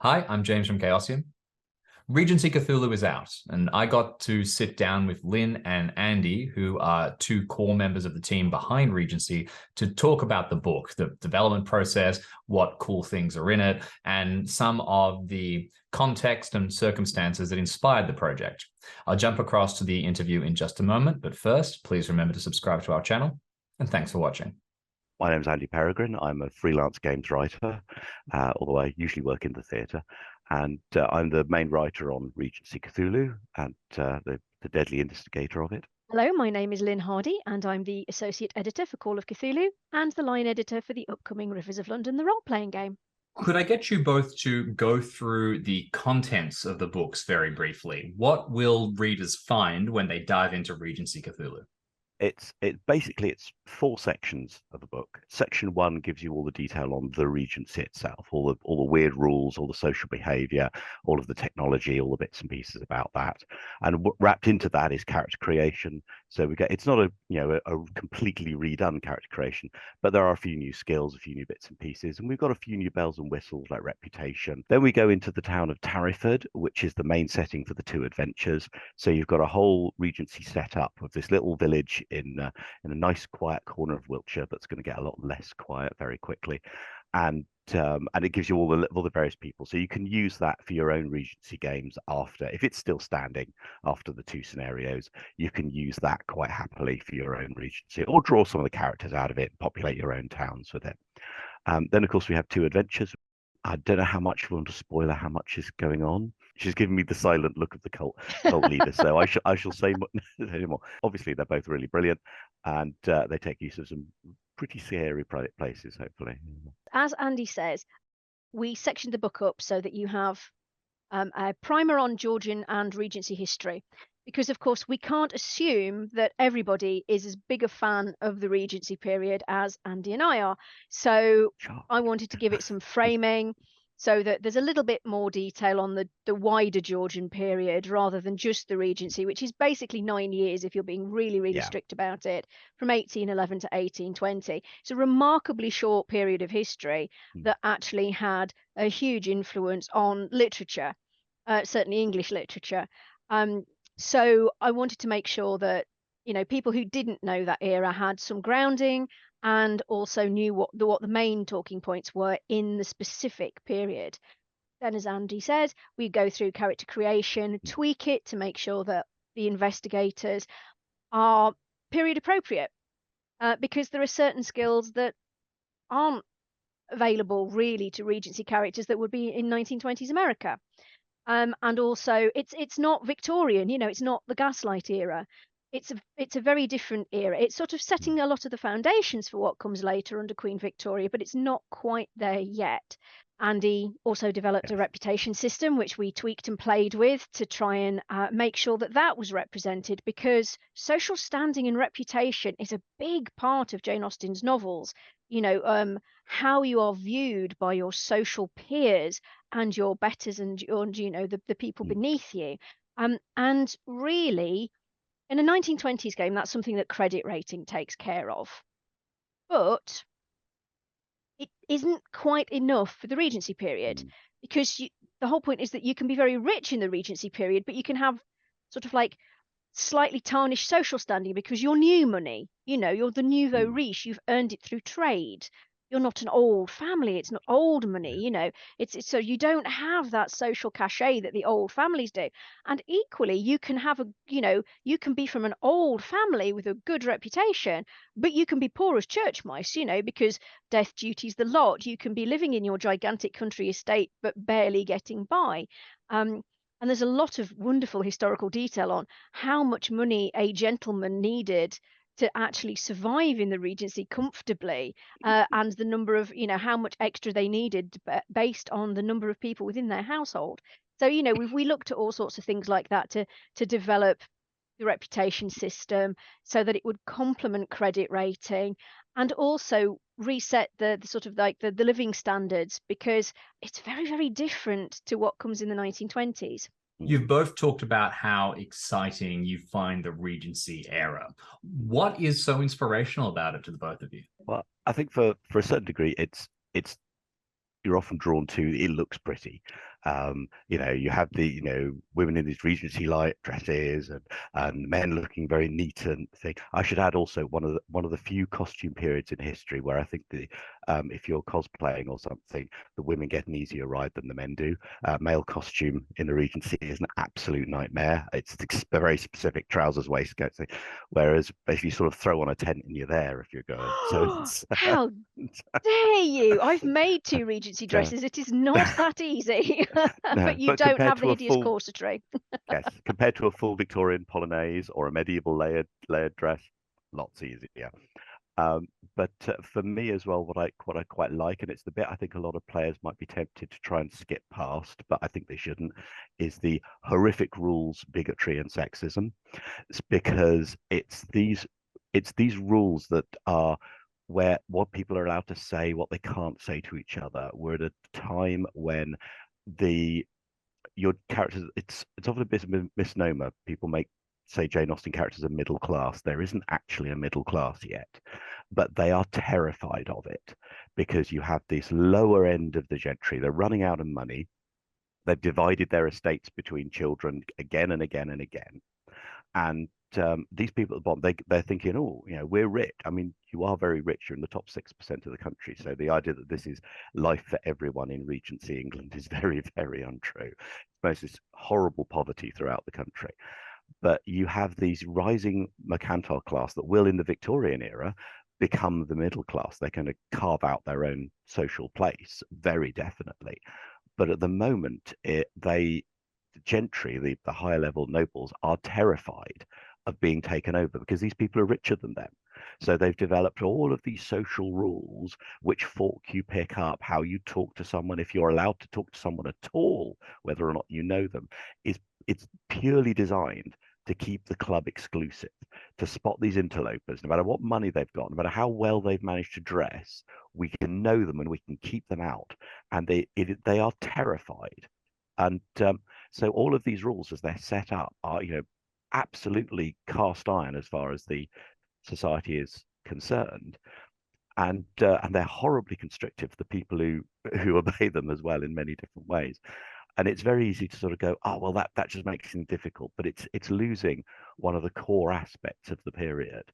Hi, I'm James from Chaosium. Regency Cthulhu is out, and I got to sit down with Lynne and Andy, who are two core members of the team behind Regency, to talk about the book, the development process, what cool things are in it, and some of the context and circumstances that inspired the project. I'll jump across to the interview in just a moment, but first, please remember to subscribe to our channel, and thanks for watching. My name's Andy Peregrine. I'm a freelance games writer, although I usually work in the theatre. And I'm the main writer on Regency Cthulhu and the deadly instigator of it. Hello, my name is Lynne Hardy, and I'm the Associate Editor for Call of Cthulhu and the Line Editor for the upcoming Rivers of London, the role-playing game. Could I get you both to go through the contents of the books very briefly? What will readers find when they dive into Regency Cthulhu? It's four sections of the book. Section one gives you all the detail on the Regency itself, all the weird rules, all the social behaviour, all of the technology, all the bits and pieces about that. And wrapped into that is character creation. So it's not a completely redone character creation, but there are a few new skills, a few new bits and pieces, and we've got a few new bells and whistles like reputation. Then we go into the town of Tarryford, which is the main setting for the two adventures. So you've got a whole Regency set up with this little village in a nice quiet corner of Wiltshire that's going to get a lot less quiet very quickly, and it gives you all the various people, so you can use that for your own Regency games after, if it's still standing after the two scenarios, you can use that quite happily for your own Regency, or draw some of the characters out of it and populate your own towns with it. Then of course we have two adventures. I don't know how much you want to spoiler how much is going on. She's giving me the silent look of the cult leader, so I shall say more. Obviously, they're both really brilliant, and they take use of some pretty scary places, hopefully. As Andy says, we sectioned the book up so that you have a primer on Georgian and Regency history, because of course we can't assume that everybody is as big a fan of the Regency period as Andy and I are. So Sure. I wanted to give it some framing so that there's a little bit more detail on the wider Georgian period rather than just the Regency, which is basically 9 years if you're being really strict about it, from 1811 to 1820. It's a remarkably short period of history that actually had a huge influence on literature, certainly English literature. So I wanted to make sure that, people who didn't know that era had some grounding and also knew what the main talking points were in the specific period. Then, as Andy said, we go through character creation, tweak it to make sure that the investigators are period appropriate, because there are certain skills that aren't available really to Regency characters that would be in 1920s America. And also it's not Victorian, it's not the Gaslight era. It's a very different era. It's sort of setting a lot of the foundations for what comes later under Queen Victoria, but it's not quite there yet. Andy also developed a reputation system, which we tweaked and played with to try and make sure that that was represented, because social standing and reputation is a big part of Jane Austen's novels. How you are viewed by your social peers and your betters and the people beneath you. And really, in a 1920s game, that's something that credit rating takes care of. But it isn't quite enough for the Regency period, because the whole point is that you can be very rich in the Regency period, but you can have sort of like slightly tarnished social standing because you're new money. You're the nouveau riche. You've earned it through trade. You're not an old family. It's not old money. It's so you don't have that social cachet that the old families do. And equally, you can have you can be from an old family with a good reputation, but you can be poor as church mice, because death duties the lot. You can be living in your gigantic country estate, but barely getting by. And there's a lot of wonderful historical detail on how much money a gentleman needed to actually survive in the Regency comfortably, and the number of, how much extra they needed based on the number of people within their household. So, we looked at all sorts of things like that to develop the reputation system so that it would complement credit rating and also reset the sort of like the living standards, because it's very different to what comes in the 1920s. You've both talked about how exciting you find the Regency era. What is so inspirational about it to the both of you? Well, I think for a certain degree, it's you're often drawn to it looks pretty, You have the women in these Regency light dresses and men looking very neat and thing. I should add also one of the few costume periods in history where I think if you're cosplaying or something, the women get an easier ride than the men do. Male costume in the Regency is an absolute nightmare. It's a very specific trousers, waistcoat thing, whereas basically you sort of throw on a tent and you're there if you're going. So it's, How dare you? I've made 2 Regency dresses. It is not that easy. no, But you but don't compared have the to a hideous full corsetry. yes, compared to a full Victorian polonaise or a medieval layered dress, lots easier. But for me as well, what I quite like, and it's the bit I think a lot of players might be tempted to try and skip past, but I think they shouldn't, is the horrific rules, bigotry, and sexism. It's because it's these rules that are where what people are allowed to say, what they can't say to each other. We're at a time when the your characters, it's often a bit of a misnomer. People say Jane Austen characters are middle class. There isn't actually a middle class yet, but they are terrified of it because you have this lower end of the gentry. They're running out of money. They've divided their estates between children again and again and again. And these people at the bottom, they're thinking, oh, we're rich. I mean, you are very rich. You're in the top 6% of the country. So the idea that this is life for everyone in Regency England is very, very untrue. It's this horrible poverty throughout the country. But you have these rising mercantile class that will, in the Victorian era, become the middle class. They're going to carve out their own social place, very definitely. But at the moment, the gentry, the higher level nobles, are terrified of being taken over because these people are richer than them. So they've developed all of these social rules, which fork you pick up, how you talk to someone, if you're allowed to talk to someone at all, whether or not you know them, it's purely designed to keep the club exclusive, to spot these interlopers. No matter what money they've got, no matter how well they've managed to dress, we can know them and we can keep them out. And they are terrified. And so all of these rules, as they're set up, are absolutely cast iron as far as the society is concerned, and they're horribly constrictive for the people who obey them as well in many different ways. And it's very easy to sort of go, oh well, that just makes things difficult, but it's losing one of the core aspects of the period,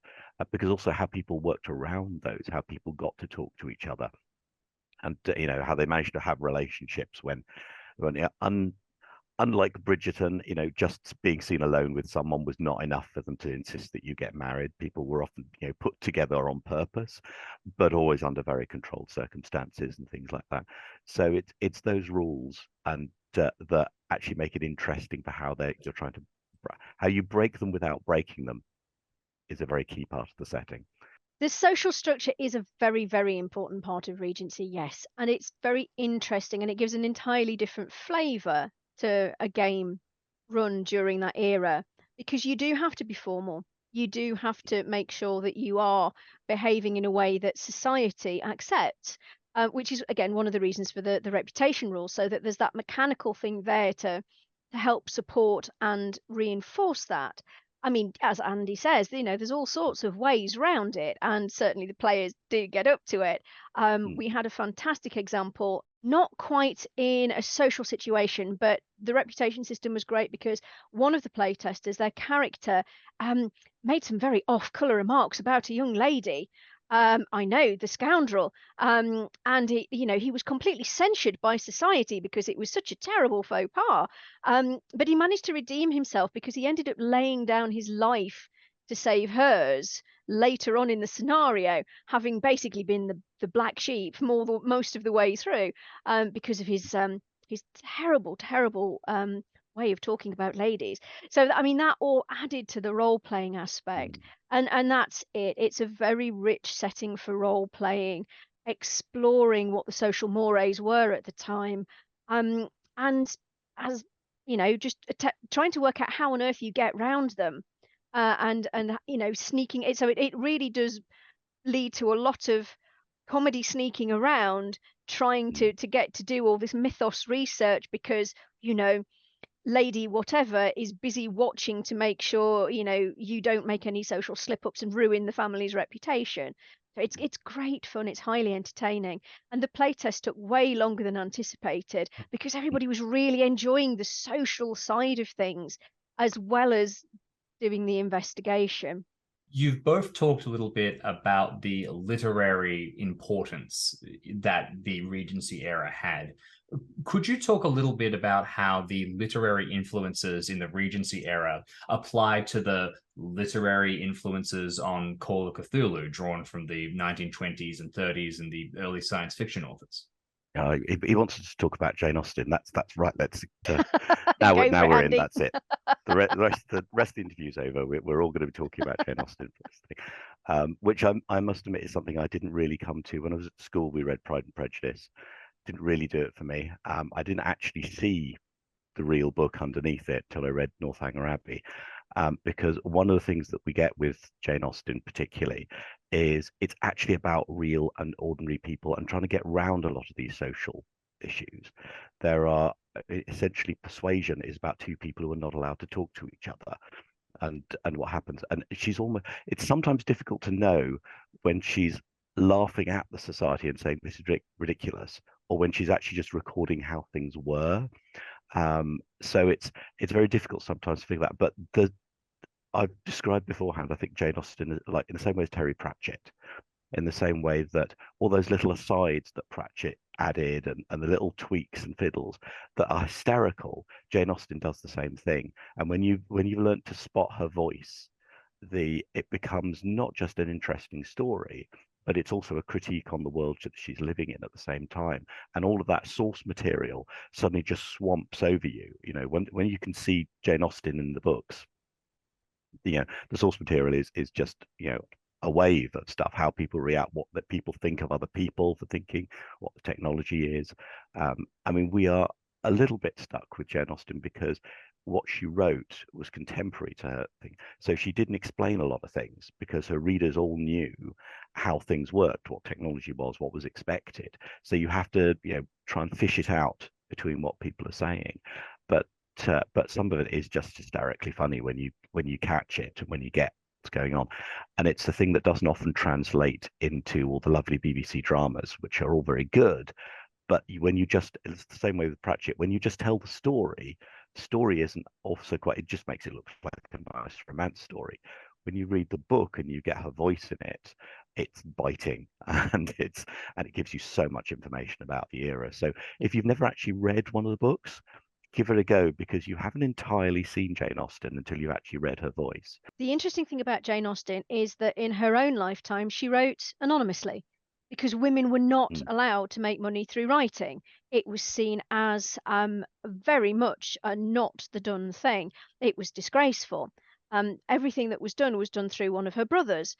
because also how people worked around those, how people got to talk to each other, and how they managed to have relationships when unlike Bridgerton, just being seen alone with someone was not enough for them to insist that you get married. People were often, put together on purpose, but always under very controlled circumstances and things like that. So it's those rules and that actually make it interesting for how you break them without breaking them is a very key part of the setting. The social structure is a very, very important part of Regency, yes. And it's very interesting and it gives an entirely different flavour to a game run during that era, because you do have to be formal. You do have to make sure that you are behaving in a way that society accepts, which is, again, one of the reasons for the reputation rule, so that there's that mechanical thing there to help support and reinforce that. I mean, as Andy says, there's all sorts of ways around it, and certainly the players do get up to it. We had a fantastic example, not quite in a social situation, but the reputation system was great because one of the playtesters, their character, made some very off-color remarks about a young lady. I know, the scoundrel. And he was completely censured by society because it was such a terrible faux pas. But he managed to redeem himself because he ended up laying down his life to save hers later on in the scenario, having basically been the black sheep most of the way through, because of his terrible way of talking about ladies. So I mean, that all added to the role playing aspect. And that's it. It's a very rich setting for role playing, exploring what the social mores were at the time, and as just trying to work out how on earth you get round them, and sneaking it. So it really does lead to a lot of comedy sneaking around, trying to get to do all this mythos research because Lady whatever is busy watching to make sure you don't make any social slip-ups and ruin the family's reputation. It's great fun. It's highly entertaining, and the playtest took way longer than anticipated because everybody was really enjoying the social side of things as well as doing the investigation. You've both talked a little bit about the literary importance that the Regency era had. Could you talk a little bit about how the literary influences in the Regency era apply to the literary influences on Call of Cthulhu, drawn from the 1920s and 30s and the early science fiction authors? He wants to talk about Jane Austen. That's right. Let's now Go for it, we're in. Andy. That's it. The rest of the interview's over. We're all going to be talking about Jane Austen for this thing, which I must admit is something I didn't really come to when I was at school. We read Pride and Prejudice. Didn't really do it for me. I didn't actually see the real book underneath it till I read Northanger Abbey. Because one of the things that we get with Jane Austen particularly is it's actually about real and ordinary people and trying to get round a lot of these social issues. There are essentially persuasion is about two people who are not allowed to talk to each other, and what happens. And it's sometimes difficult to know when she's laughing at the society and saying this is ridiculous, or when she's actually just recording how things were. So it's very difficult sometimes to figure that. But I've described beforehand, I think Jane Austen is like in the same way as Terry Pratchett, in the same way that all those little asides that Pratchett added and the little tweaks and fiddles that are hysterical, Jane Austen does the same thing. And when you've learned to spot her voice, it becomes not just an interesting story, but it's also a critique on the world that she's living in at the same time. And all of that source material suddenly just swamps over you. You know, when you can see Jane Austen in the books, you know, the source material is just, you know, a wave of stuff, how people react, what that people think of other people for thinking, what the technology is. I mean, we are a little bit stuck with Jane Austen because what she wrote was contemporary to her thing. So she didn't explain a lot of things because her readers all knew how things worked, what technology was, what was expected. So you have to, you know, try and fish it out between what people are saying. But some of it is just hysterically funny when you catch it, when you get what's going on. And it's the thing that doesn't often translate into all the lovely BBC dramas, which are all very good. But when you just, it's the same way with Pratchett, when you just tell the story isn't also quite, it just makes it look like a nice romance story. When you read the book and you get her voice in it, it's biting and it gives you so much information about the era. So if you've never actually read one of the books, give it a go because you haven't entirely seen Jane Austen until you actually read her voice. The interesting thing about Jane Austen is that in her own lifetime, she wrote anonymously because women were not allowed to make money through writing. It was seen as very much not the done thing. It was disgraceful. Everything that was done through one of her brothers,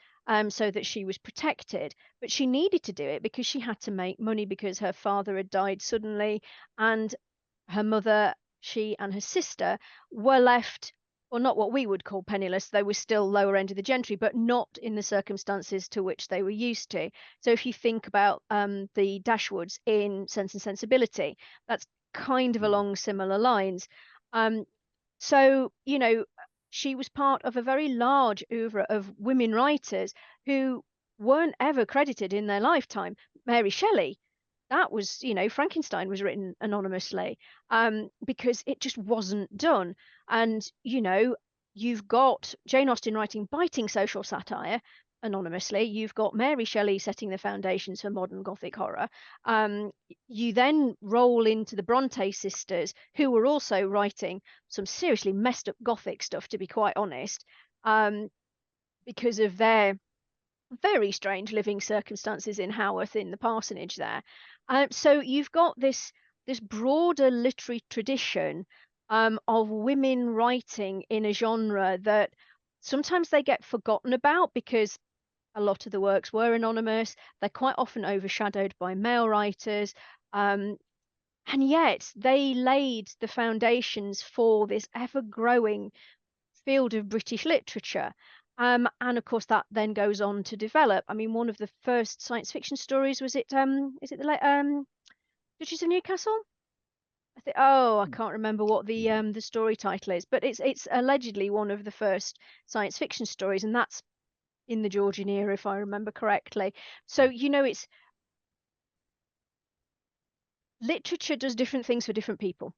so that she was protected. But she needed to do it because she had to make money because her father had died suddenly, and her mother, she and her sister were left, well, not what we would call penniless. They were still lower end of the gentry, but not in the circumstances to which they were used to. So if you think about the Dashwoods in Sense and Sensibility, that's kind of along similar lines. So, you know, she was part of a very large oeuvre of women writers who weren't ever credited in their lifetime. Mary Shelley, that was, you know, Frankenstein was written anonymously, because it just wasn't done. And, you know, you've got Jane Austen writing biting social satire anonymously. You've got Mary Shelley setting the foundations for modern Gothic horror. You then roll into the Bronte sisters, who were also writing some seriously messed up Gothic stuff, to be quite honest, because of their very strange living circumstances in Haworth in the parsonage there. So you've got this broader literary tradition of women writing in a genre that sometimes they get forgotten about because a lot of the works were anonymous. They're quite often overshadowed by male writers. And yet they laid the foundations for this ever-growing field of British literature. And of course that then goes on to develop. I mean, one of the first science fiction stories was it is it the Duchess of Newcastle? I can't remember what the story title is, but it's allegedly one of the first science fiction stories, and that's in the Georgian era, if I remember correctly. So, you know, it's literature does different things for different people.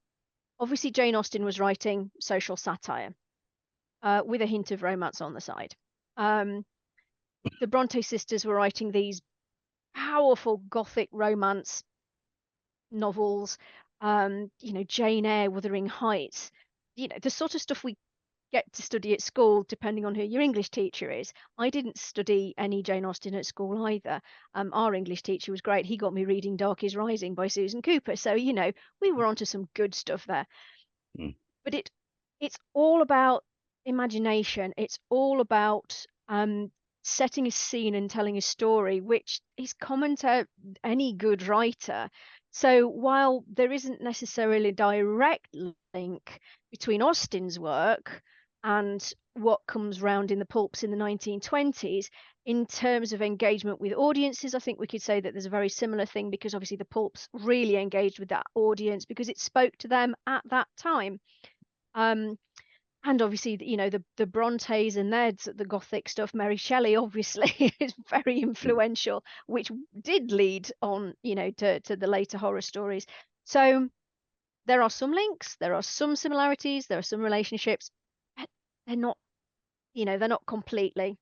Obviously, Jane Austen was writing social satire with a hint of romance on the side. The Bronte sisters were writing these powerful Gothic romance novels, you know, Jane Eyre, Wuthering Heights, you know, the sort of stuff we get to study at school, depending on who your English teacher is. I didn't study any Jane Austen at school either. Our English teacher was great. He got me reading Dark is Rising by Susan Cooper. So, you know, we were onto some good stuff there. Mm. But it's all about imagination. It's all about setting a scene and telling a story, which is common to any good writer. So while there isn't necessarily a direct link between Austen's work and what comes round in the pulps in the 1920s, in terms of engagement with audiences, I think we could say that there's a very similar thing, because obviously the pulps really engaged with that audience because it spoke to them at that time. And obviously, you know, the Brontes and the Gothic stuff, Mary Shelley obviously is very influential, which did lead on, you know, to the later horror stories. So there are some links, there are some similarities, there are some relationships. But they're not, you know, they're not completely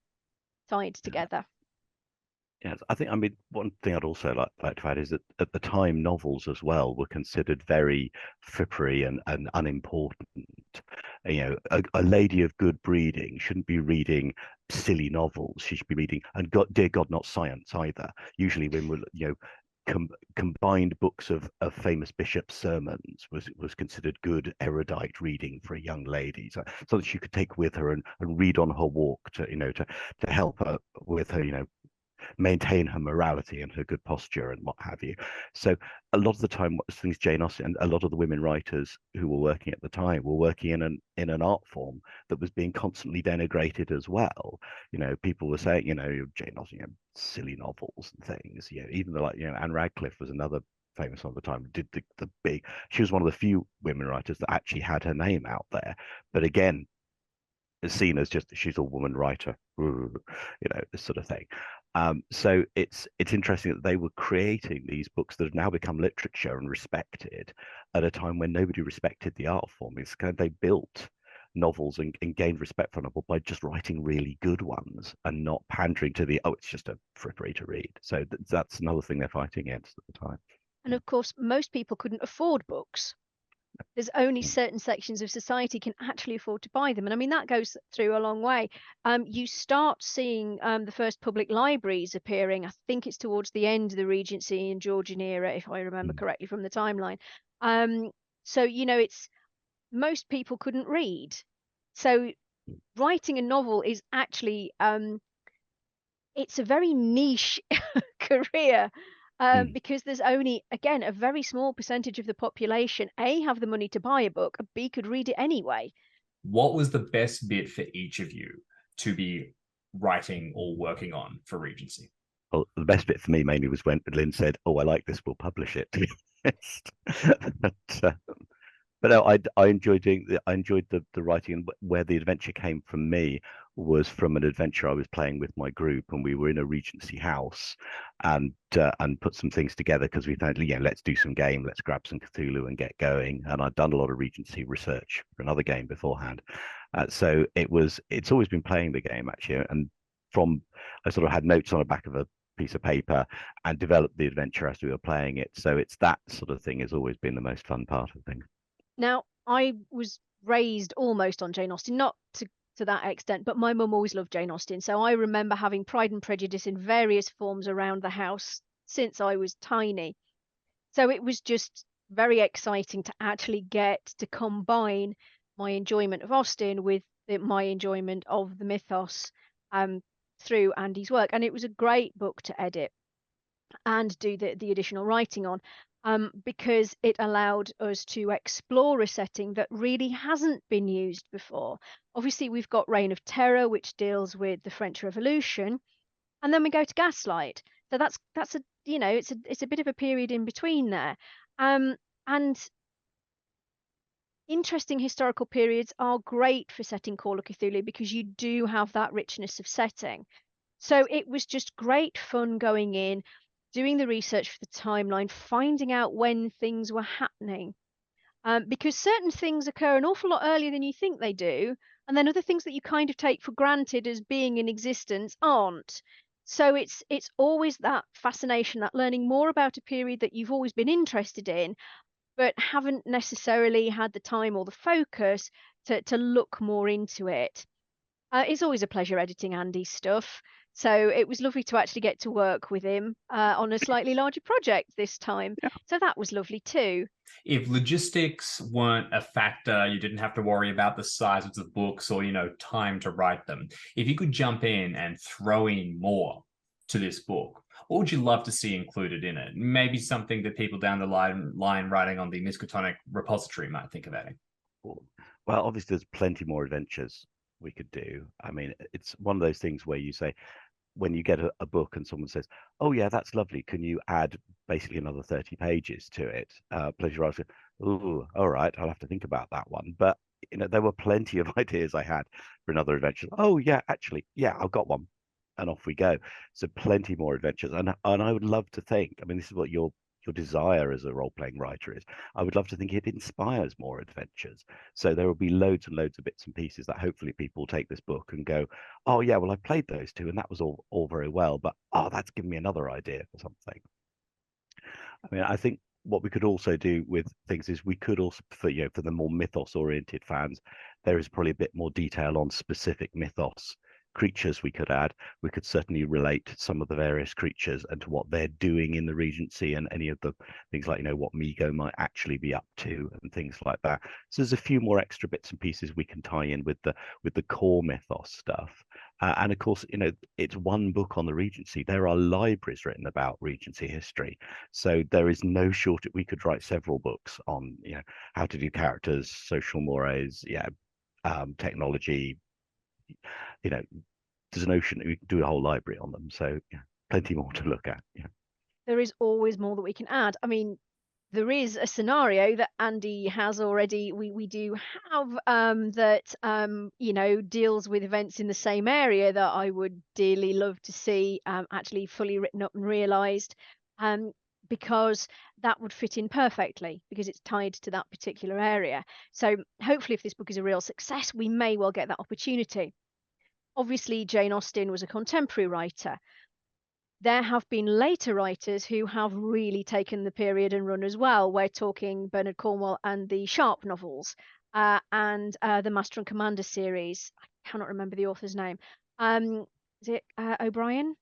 tied together. Yes, I mean, one thing I'd also like to add is that at the time, novels as well were considered very frippery and unimportant. You know, a lady of good breeding shouldn't be reading silly novels. She should be reading, and God, dear God, not science either. Usually, when we're, you know, combined books of famous bishops' sermons was considered good erudite reading for a young lady, so that she could take with her and read on her walk to, you know, to help her with her, you know, maintain her morality and her good posture and what have you. So a lot of the time, what things Jane Austen and a lot of the women writers who were working at the time were working in an art form that was being constantly denigrated as well. You know, people were saying, you know, Jane Austen, you know, silly novels and things. You know, even the, like, you know, Anne Radcliffe was another famous one at the time. Did the big? She was one of the few women writers that actually had her name out there. But again, is seen as just she's a woman writer, you know, this sort of thing. So it's interesting that they were creating these books that have now become literature and respected at a time when nobody respected the art form. It's kind of, they built novels and gained respect for novel by just writing really good ones and not pandering to the, oh, it's just a frippery to read. So that's another thing they're fighting against at the time. And of course, most people couldn't afford books. There's only certain sections of society can actually afford to buy them. And I mean, that goes through a long way. You start seeing the first public libraries appearing. I think it's towards the end of the Regency and Georgian era, if I remember correctly from the timeline. So, you know, it's most people couldn't read. So writing a novel is actually, it's a very niche career. Because there's only, again, a very small percentage of the population, A, have the money to buy a book, and B, could read it anyway. What was the best bit for each of you to be writing or working on for Regency? Well, the best bit for me mainly was when Lynne said, "Oh, I like this. We'll publish it." To be honest. But no, I enjoyed the writing, and where the adventure came from me was from an adventure I was playing with my group, and we were in a Regency house and put some things together because we thought, you know, let's do some game, let's grab some Cthulhu and get going. And I'd done a lot of Regency research for another game beforehand, so it's always been playing the game actually, and I sort of had notes on the back of a piece of paper and developed the adventure as we were playing it. So it's that sort of thing has always been the most fun part of things. Now, I was raised almost on Jane Austen, not to that extent, but my mum always loved Jane Austen. So I remember having Pride and Prejudice in various forms around the house since I was tiny. So it was just very exciting to actually get to combine my enjoyment of Austen with my enjoyment of the mythos through Andy's work. And it was a great book to edit and do the additional writing on, because it allowed us to explore a setting that really hasn't been used before. Obviously, we've got Reign of Terror, which deals with the French Revolution, and then we go to Gaslight. So that's a, you know, it's a bit of a period in between there, and interesting historical periods are great for setting Call of Cthulhu because you do have that richness of setting. So it was just great fun going in, doing the research for the timeline, finding out when things were happening. Because certain things occur an awful lot earlier than you think they do, and then other things that you kind of take for granted as being in existence aren't. So it's always that fascination, that learning more about a period that you've always been interested in, but haven't necessarily had the time or the focus to look more into it. It's always a pleasure editing Andy's stuff. So it was lovely to actually get to work with him on a slightly larger project this time. Yeah. So that was lovely too. If logistics weren't a factor, you didn't have to worry about the size of the books or, time to write them. If you could jump in and throw in more to this book, what would you love to see included in it? Maybe something that people down the line writing on the Miskatonic repository might think of adding. Well, obviously, there's plenty more adventures we could do. I mean, it's one of those things where you say, when you get a book and someone says, "Oh yeah, that's lovely. Can you add basically another 30 pages to it?" Pleasure asking, "Oh, all right. I'll have to think about that one." But there were plenty of ideas I had for another adventure. Oh yeah, actually, yeah, I've got one, and off we go. So plenty more adventures, and I would love to think. I mean, this is what your desire as a role-playing writer is. I would love to think it inspires more adventures. So there will be loads and loads of bits and pieces that hopefully people will take this book and go, "Oh yeah, well I played those two and that was all very well, but that's given me another idea for something." I mean, I think what we could also do with things is we could also, for the more mythos-oriented fans, there is probably a bit more detail on specific mythos creatures we could add. We could certainly relate some of the various creatures and to what they're doing in the Regency and any of the things like, what Migo might actually be up to and things like that. So there's a few more extra bits and pieces we can tie in with the core mythos stuff. And of course, it's one book on the Regency. There are libraries written about Regency history. So there is no shortage. We could write several books on, how to do characters, social mores, technology. There's an ocean. We could do a whole library on them. So plenty more to look at. Yeah. There is always more that we can add. I mean, there is a scenario that Andy has already. We do have that deals with events in the same area that I would dearly love to see actually fully written up and realised, because that would fit in perfectly because it's tied to that particular area. So hopefully, if this book is a real success, we may well get that opportunity. Obviously, Jane Austen was a contemporary writer. There have been later writers who have really taken the period and run as well. We're talking Bernard Cornwell and the Sharp novels, and the Master and Commander series. I cannot remember the author's name. Is it O'Brien?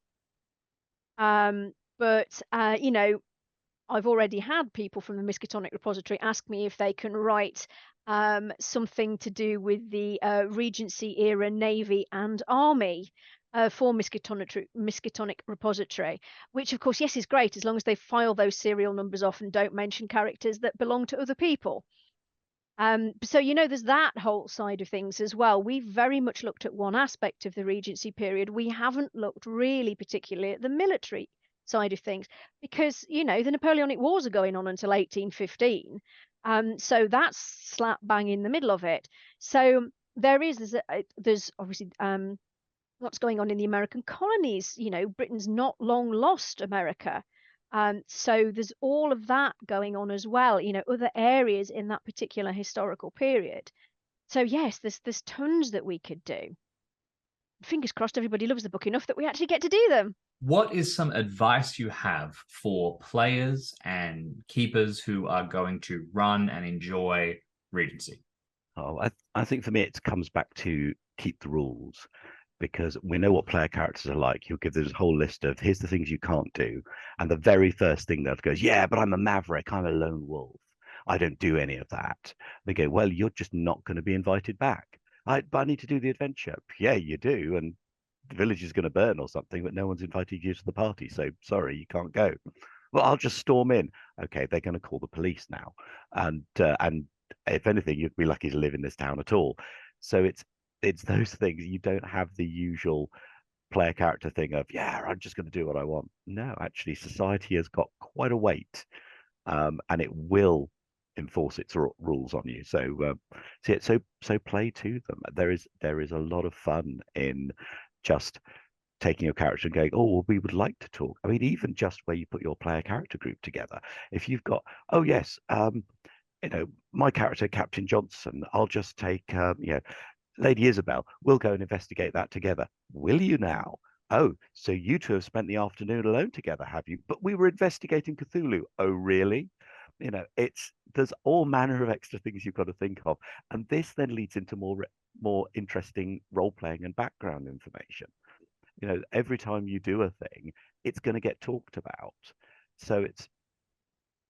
But I've already had people from the Miskatonic repository ask me if they can write something to do with the Regency era Navy and Army for Miskatonic repository, which of course, yes, is great as long as they file those serial numbers off and don't mention characters that belong to other people. So there's that whole side of things as well. We've very much looked at one aspect of the Regency period. We haven't looked really particularly at the military side of things because the Napoleonic Wars are going on until 1815. So that's slap bang in the middle of it. So there's obviously what's going on in the American colonies. Britain's not long lost America. So there's all of that going on as well, other areas in that particular historical period. So yes, there's tons that we could do. Fingers crossed everybody loves the book enough that we actually get to do them. What is some advice you have for players and keepers who are going to run and enjoy Regency? Oh, I think for me, it comes back to keep the rules, because we know what player characters are like. You'll give this whole list of here's the things you can't do. And the very first thing that goes, yeah, but I'm a maverick. I'm a lone wolf. I don't do any of that. They go, well, you're just not going to be invited back. But I need to do the adventure. Yeah, you do. And the village is going to burn or something, but no one's invited you to the party. So sorry, you can't go. Well, I'll just storm in. Okay, they're going to call the police now. And if anything, you'd be lucky to live in this town at all. So it's those things. You don't have the usual player character thing of, yeah, I'm just going to do what I want. No, actually, society has got quite a weight, and it will enforce its rules on you. So play to them. There is a lot of fun in just taking your character and going, oh, well, we would like to talk. I mean, even just where you put your player character group together, if you've got, oh yes, my character Captain Johnson, I'll just take Lady Isabel, we'll go and investigate that together. Will you now? Oh, so you two have spent the afternoon alone together, have you? But we were investigating Cthulhu. Oh, really? There's all manner of extra things you've got to think of, and this then leads into more interesting role playing and background information. Every time you do a thing, it's going to get talked about. So it's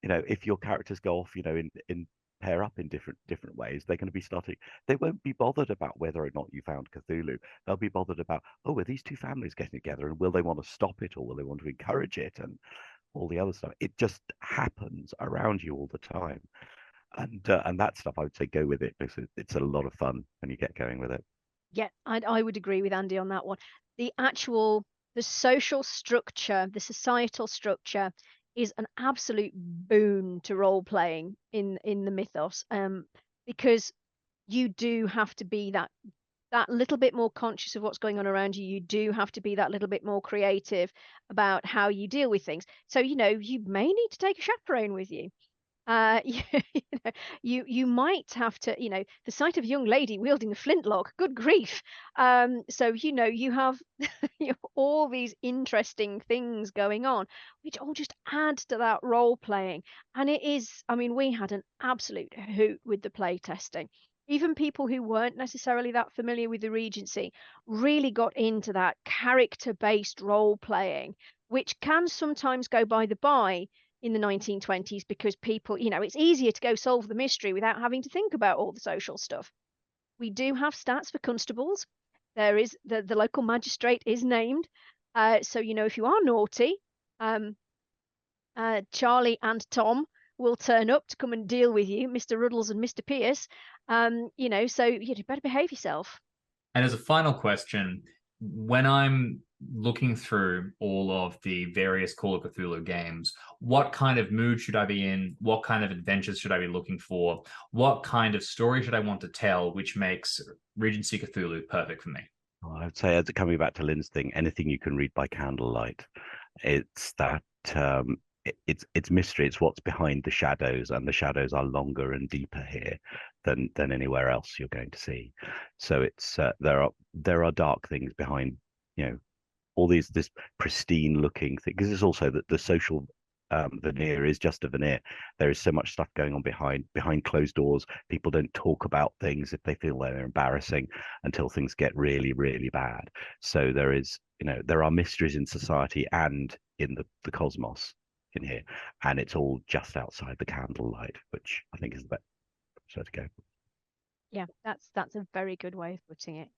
if your characters go off, in pair up in different ways, they're going to be they won't be bothered about whether or not you found Cthulhu. They'll be bothered about, oh, are these two families getting together, and will they want to stop it, or will they want to encourage it, and all the other stuff. It just happens around you all the time. And that stuff, I would say, go with it, because it's a lot of fun when you get going with it. Yeah, I would agree with Andy on that one. The social structure, the societal structure is an absolute boon to role playing in the mythos, because you do have to be that little bit more conscious of what's going on around you. You do have to be that little bit more creative about how you deal with things. So, you may need to take a chaperone with you. You might have to, the sight of a young lady wielding a flintlock, good grief. So, you have all these interesting things going on, which all just add to that role playing. And it is, I mean, we had an absolute hoot with the play testing. Even people who weren't necessarily that familiar with the Regency really got into that character-based role playing, which can sometimes go by the by in the 1920s, because people, it's easier to go solve the mystery without having to think about all the social stuff. We do have stats for constables. There is the local magistrate is named. So, if you are naughty, Charlie and Tom will turn up to come and deal with you, Mr. Ruddles and Mr. Pierce. So you better behave yourself. And as a final question, when I'm looking through all of the various Call of Cthulhu games, what kind of mood should I be in? What kind of adventures should I be looking for? What kind of story should I want to tell, which makes Regency Cthulhu perfect for me? Well, I would say, coming back to Lynne's thing, anything you can read by candlelight. It's that it's mystery. It's what's behind the shadows, and the shadows are longer and deeper here than anywhere else you're going to see. So it's there are dark things behind, all this pristine looking thing, because it's also that the social veneer is just a veneer. There is so much stuff going on behind closed doors. People don't talk about things if they feel they're embarrassing until things get really, really bad. So there are mysteries in society and in the cosmos in here, and it's all just outside the candlelight, which I think is the best way to go. Yeah, that's a very good way of putting it.